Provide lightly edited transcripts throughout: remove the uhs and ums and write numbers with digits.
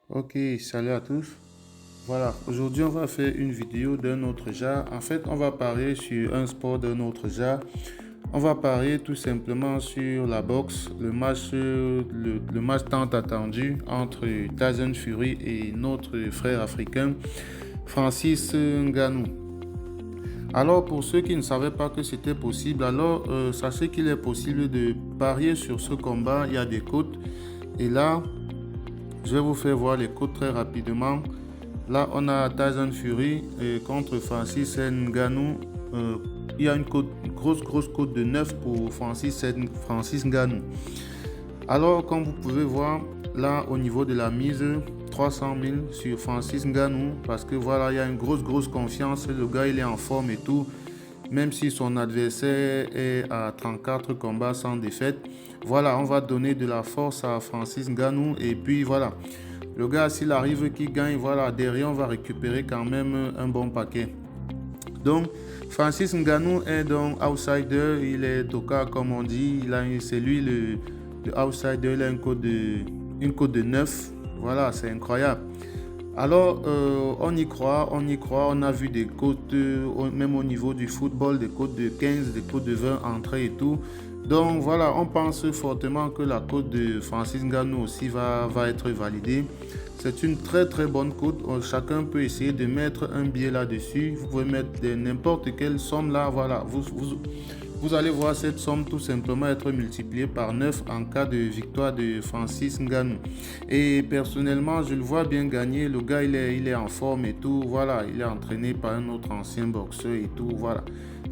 Ok, salut à tous. Voilà, aujourd'hui on va faire une vidéo d'un autre genre. En fait, on va parler sur un sport d'un autre genre. On va parler tout simplement sur la boxe, le match tant attendu entre Tyson Fury et notre frère africain Francis Ngannou. Alors pour ceux qui ne savaient pas que c'était possible, sachez qu'il est possible de parier sur ce combat. Il y a des cotes et là, je vais vous faire voir les cotes très rapidement. Là, on a Tyson Fury contre Francis Ngannou. Il y a une grosse cote de 9 pour Francis Ngannou. Alors, comme vous pouvez voir, là, au niveau de la mise, 300 000 sur Francis Ngannou. Parce que voilà, il y a une grosse confiance. Le gars, il est en forme et tout. Même si son adversaire est à 34 combats sans défaite. Voilà, on va donner de la force à Francis Ngannou. Et puis voilà, le gars, s'il arrive qu'il gagne, voilà, derrière, on va récupérer quand même un bon paquet. Donc, Francis Ngannou est donc outsider. Il est Doka, comme on dit. C'est lui le outsider. Il a une cote de 9. Voilà, c'est incroyable. Alors, on y croit. On a vu des cotes, même au niveau du football, des cotes de 15, des cotes de 20 entrées et tout. Donc voilà, on pense fortement que la cote de Francis Ngannou aussi va être validée. C'est une très bonne cote. Chacun peut essayer de mettre un billet là-dessus. Vous pouvez mettre n'importe quelle somme là. Voilà, vous allez voir cette somme tout simplement être multipliée par 9 en cas de victoire de Francis Ngannou. Et personnellement, je le vois bien gagner. Le gars, il est en forme et tout. Voilà, il est entraîné par un autre ancien boxeur et tout. Voilà.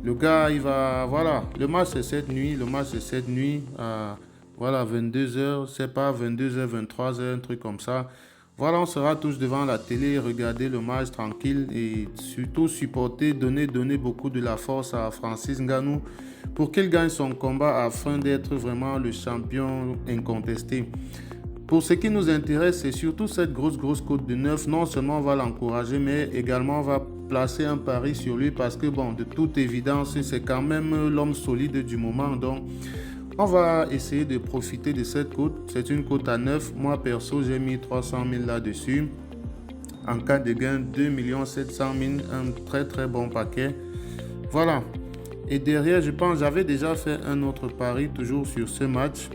Le gars, il va... Voilà, le match c'est cette nuit. Le match c'est cette nuit à voilà, 22 h. C'est pas 22 h, 23 h, un truc comme ça. Voilà, on sera tous devant la télé, regarder le match tranquille et surtout supporter, donner beaucoup de la force à Francis Ngannou pour qu'il gagne son combat afin d'être vraiment le champion incontesté. Pour ce qui nous intéresse, c'est surtout cette grosse cote de 9. Non seulement on va l'encourager, mais également on va placer un pari sur lui parce que, bon, de toute évidence, c'est quand même l'homme solide du moment. Donc, on va essayer de profiter de cette cote. C'est une cote à 9. Moi, perso, j'ai mis 300 000 là-dessus. En cas de gain, 2 700 000. Un très bon paquet. Voilà. Et derrière, je pense, j'avais déjà fait un autre pari, toujours sur ce match,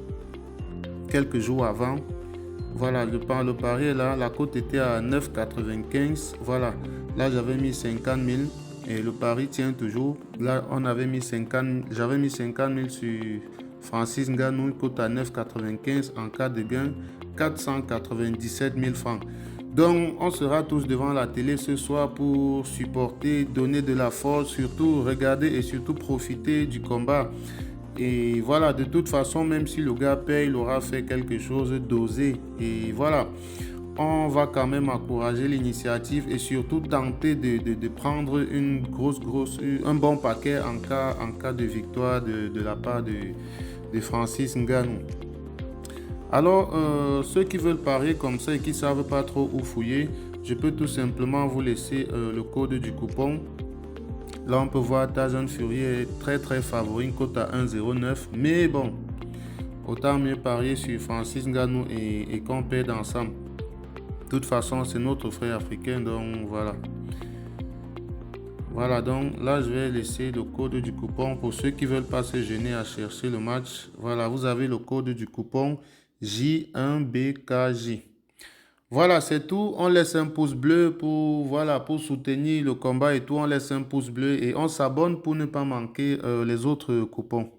quelques jours avant. Voilà, le pari est là. La cote était à 9,95. Voilà. Là, j'avais mis 50 000. Et le pari tient toujours. Là, j'avais mis 50 000 sur Francis Ngannou, cote à 9,95 en cas de gain, 497 000 francs. Donc, on sera tous devant la télé ce soir pour supporter, donner de la force, surtout regarder et surtout profiter du combat. Et voilà, de toute façon, même si le gars paye, il aura fait quelque chose d'osé. Et voilà, on va quand même encourager l'initiative et surtout tenter de prendre un bon paquet en cas de victoire de la part de Francis Ngannou. Alors, ceux qui veulent parier comme ça et qui ne savent pas trop où fouiller, je peux tout simplement vous laisser le code du coupon. Là, on peut voir Tyson Fury est très favori, une cote à 1,09. Mais bon, autant mieux parier sur Francis Ngannou et qu'on perde ensemble. De toute façon, c'est notre frère africain, donc voilà. Voilà, donc là, je vais laisser le code du coupon pour ceux qui veulent pas se gêner à chercher le match. Voilà, vous avez le code du coupon J1BKJ. Voilà, c'est tout. On laisse un pouce bleu pour soutenir le combat et tout. On laisse un pouce bleu et on s'abonne pour ne pas manquer les autres coupons.